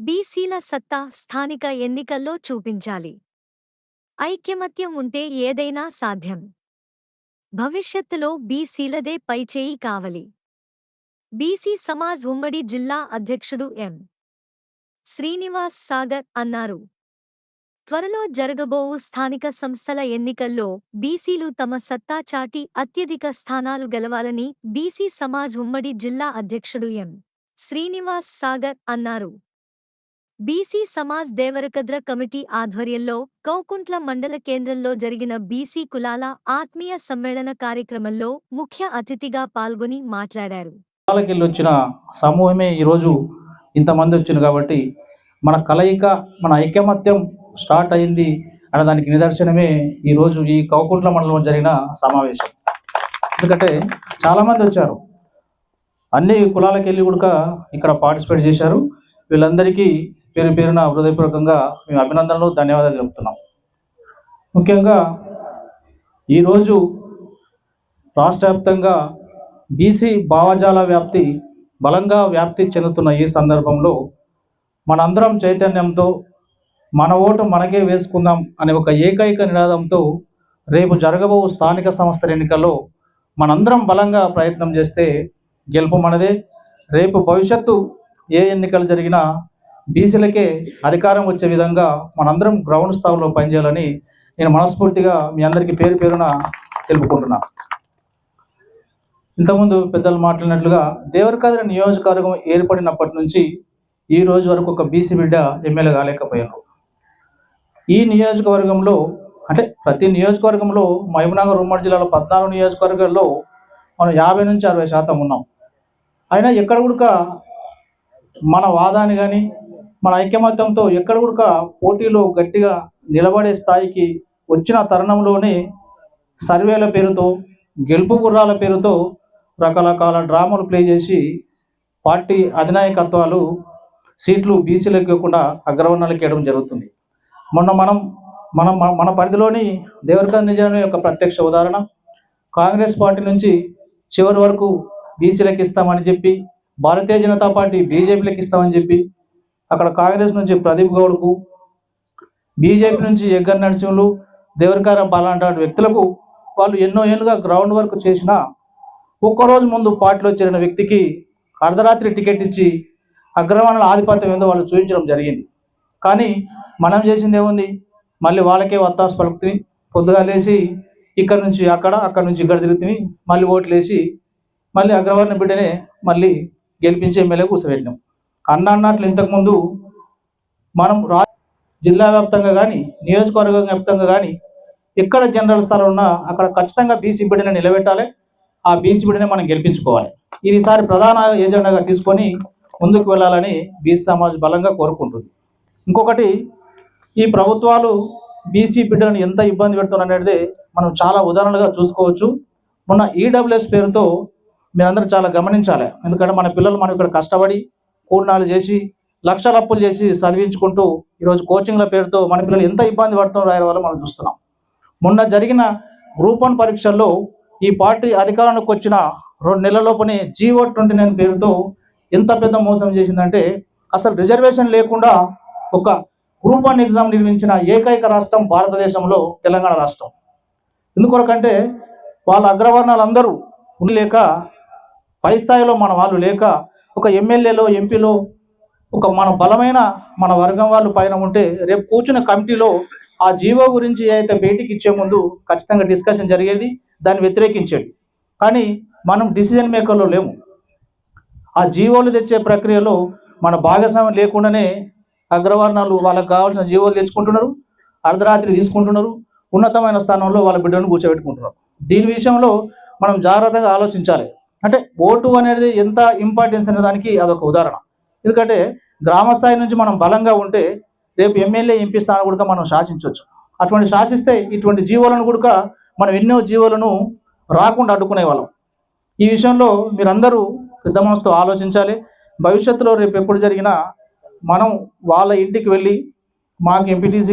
బీసీల సత్తా స్థానిక ఎన్నికల్లో చూపించాలి. ఐక్యమత్యం ఉంటే ఏదైనా సాధ్యం. భవిష్యత్తులో బీసీలదే పైచేయి కావాలి. బీసీ సమాజ్ ఉమ్మడి జిల్లా అధ్యక్షుడు ఎం. శ్రీనివాస్ సాగర్ అన్నారు. త్వరలో జరగబోవు స్థానిక సంస్థల ఎన్నికల్లో బీసీలు తమ సత్తా చాటి అత్యధిక స్థానాలు గెలవాలని బీసీ సమాజ్ ఉమ్మడి జిల్లా అధ్యక్షుడు ఎం. శ్రీనివాస్ సాగర్ అన్నారు. బీసీ సమాజ్ దేవరకద్ర కమిటీ ఆధ్వర్యంలో కౌకుంట్ల మండల కేంద్రంలో జరిగిన బీసీ కులాల ఆత్మీయ సమ్మేళన కార్యక్రమంలో ముఖ్య అతిథిగా పాల్గొని మాట్లాడారు. వచ్చిన సమూహమే ఈరోజు ఇంతమంది వచ్చింది కాబట్టి మన కలయిక, మన ఐకమత్యం స్టార్ట్ అయింది అనే దానికి నిదర్శనమే ఈరోజు ఈ కౌకుంట్ల మండలంలో జరిగిన సమావేశం. ఎందుకంటే చాలామంది వచ్చారు, అన్ని కులాలకు వెళ్ళి కూడా ఇక్కడ పార్టిసిపేట్ చేశారు. వీళ్ళందరికీ పేరు పేరున హృదయపూర్వకంగా మేము అభినందనలు, ధన్యవాదాలు తెలుపుతున్నాం. ముఖ్యంగా ఈరోజు రాష్ట్ర వ్యాప్తంగా బీసీ భావజాల వ్యాప్తి బలంగా వ్యాప్తి చెందుతున్న ఈ సందర్భంలో మనందరం చైతన్యంతో మన ఓటు మనకే వేసుకుందాం అనే ఒక ఏకైక నినాదంతో రేపు జరగబో స్థానిక సంస్థల ఎన్నికల్లో మనందరం బలంగా ప్రయత్నం చేస్తే గెలుపు మనదే. రేపు భవిష్యత్తు ఏ ఎన్నికలు జరిగినా బీసీలకే అధికారం వచ్చే విధంగా మనందరం గ్రౌండ్ స్థాయిలో పనిచేయాలని నేను మనస్ఫూర్తిగా మీ అందరికీ పేరు పేరున తెలుపుకుంటున్నా. ఇంతకుముందు పెద్దలు మాట్లాడినట్లుగా దేవరకద్ర నియోజకవర్గం ఏర్పడినప్పటి నుంచి ఈ రోజు వరకు ఒక బీసీ బిడ్డ ఎమ్మెల్యే కాలేకపోయారు. ఈ నియోజకవర్గంలో అంటే ప్రతి నియోజకవర్గంలో మహబూబ్నగర్ ఉమ్మడి జిల్లాలో 14 నియోజకవర్గాల్లో మనం 50 నుంచి 60% ఉన్నాం. అయినా ఎక్కడ కూడా మన వాదాన్ని కానీ మన ఐకమత్యంతో ఎక్కడ కూడా పోటీలో గట్టిగా నిలబడే స్థాయికి వచ్చిన తరుణంలోనే సర్వేల పేరుతో, గెలుపు గుర్రాల పేరుతో రకరకాల డ్రామాలు ప్లే చేసి పార్టీ అధినాయకత్వాలు సీట్లు బీసీలకు ఇవ్వకుండా అగ్రవర్ణాలకు ఇవ్వడం జరుగుతుంది. మొన్న మన పరిధిలోని దేవరకద్ర నిజామే ఒక ప్రత్యక్ష ఉదాహరణ. కాంగ్రెస్ పార్టీ నుంచి చివరి వరకు బీసీలకు ఇస్తామని చెప్పి, భారతీయ జనతా పార్టీ బీజేపీలకు ఇస్తామని చెప్పి, అక్కడ కాంగ్రెస్ నుంచి ప్రదీప్ గౌడ్కు, బీజేపీ నుంచి ఎగ్గర్ నరసింహులు, దేవరకద్ర బాలాంటి వ్యక్తులకు వాళ్ళు ఎన్నో ఏళ్ళుగా గ్రౌండ్ వర్క్ చేసినా ఒక్కరోజు ముందు పార్టీలో చేరిన వ్యక్తికి అర్ధరాత్రి టికెట్ ఇచ్చి అగ్రవర్ణాల ఆధిపత్యం ఏందో వాళ్ళు చూపించడం జరిగింది. కానీ మనం చేసింది ఏముంది? మళ్ళీ వాళ్ళకే వత్తాసు పలుకుతుంది. పొద్దుగా లేచి ఇక్కడ నుంచి అక్కడ నుంచి ఇక్కడ తిరుగుతుంది, మళ్ళీ ఓట్లు వేసి మళ్ళీ అగ్రవర్ణ బిడ్డనే మళ్ళీ గెలిపించి ఎమ్మెల్యే కూర్చోబెట్టినాం. అన్నట్లు ఇంతకుముందు మనం జిల్లా వ్యాప్తంగా కానీ నియోజకవర్గం వ్యాప్తంగా కానీ ఎక్కడ జనరల్ స్థానం ఉన్నా అక్కడ ఖచ్చితంగా బీసీ బిడ్డనే నిలబెట్టాలి. ఆ బీసీ బిడ్డనే మనం గెలిపించుకోవాలి. ఇది ఈసారి ప్రధాన ఏజెండాగా తీసుకొని ముందుకు వెళ్ళాలని బీసీ సమాజ్ బలంగా కోరుకుంటుంది. ఇంకొకటి, ఈ ప్రభుత్వాలు బీసీ బిడ్డలను ఎంత ఇబ్బంది పెడుతున్నారనేది మనం చాలా ఉదాహరణలుగా చూసుకోవచ్చు. మొన్న ఈడబ్ల్యూఎస్ పేరుతో మీరందరూ చాలా గమనించాలి. ఎందుకంటే మన పిల్లలు మనం ఇక్కడ కష్టపడి కూడినాలు చేసి లక్షల అప్పులు చేసి చదివించుకుంటూ ఈరోజు కోచింగ్ల పేరుతో మన పిల్లలు ఎంత ఇబ్బంది పడుతున్నారో వల్ల మనం చూస్తున్నాం. మొన్న జరిగిన గ్రూప్ 1 పరీక్షల్లో ఈ పార్టీ అధికారంలోకి వచ్చిన 2 నెలల్లోపనే G29 పేరుతో ఎంత పెద్ద మోసం చేసిందంటే, అసలు రిజర్వేషన్ లేకుండా ఒక గ్రూప్ 1 ఎగ్జామ్ నిర్వహించిన ఏకైక రాష్ట్రం భారతదేశంలో తెలంగాణ రాష్ట్రం. ఎందుకొరకంటే వాళ్ళ అగ్రవర్ణాలందరూ లేక, పై స్థాయిలో మన వాళ్ళు లేక, ఒక ఎమ్మెల్యేలో ఎంపీలో ఒక మన బలమైన మన వర్గం వాళ్ళు పైన ఉంటే రేపు కూర్చున్న కమిటీలో ఆ జీవో గురించి అయితే బయటికి ఇచ్చే ముందు ఖచ్చితంగా డిస్కషన్ జరిగేది, దాన్ని వ్యతిరేకించేది. కానీ మనం డిసిజన్ మేకర్లో లేము. ఆ జీవోలు తెచ్చే ప్రక్రియలో మన భాగస్వామ్యం లేకుండానే అగ్రవర్ణాలు వాళ్ళకు కావాల్సిన జీవోలు తెచ్చుకుంటున్నారు, అర్ధరాత్రి తీసుకుంటున్నారు, ఉన్నతమైన స్థానంలో వాళ్ళ బిడ్డను కూర్చోబెట్టుకుంటున్నారు. దీని విషయంలో మనం జాగ్రత్తగా ఆలోచించాలి. అంటే ఓటు అనేది ఎంత ఇంపార్టెన్స్ అనే దానికి అదొక ఉదాహరణ. ఎందుకంటే గ్రామ స్థాయి నుంచి మనం బలంగా ఉంటే రేపు ఎమ్మెల్యే ఎంపీ స్థానం కూడా మనం శాసించవచ్చు. అటువంటి శాసిస్తే ఇటువంటి జీవోలను కూడా మనం ఎన్నో జీవోలను రాకుండా అడ్డుకునే వాళ్ళం. ఈ విషయంలో మీరందరూ పెద్ద మనసుతో ఆలోచించాలి. భవిష్యత్తులో రేపు ఎప్పుడు జరిగినా మనం వాళ్ళ ఇంటికి వెళ్ళి మాకు ఎంపీటీసీ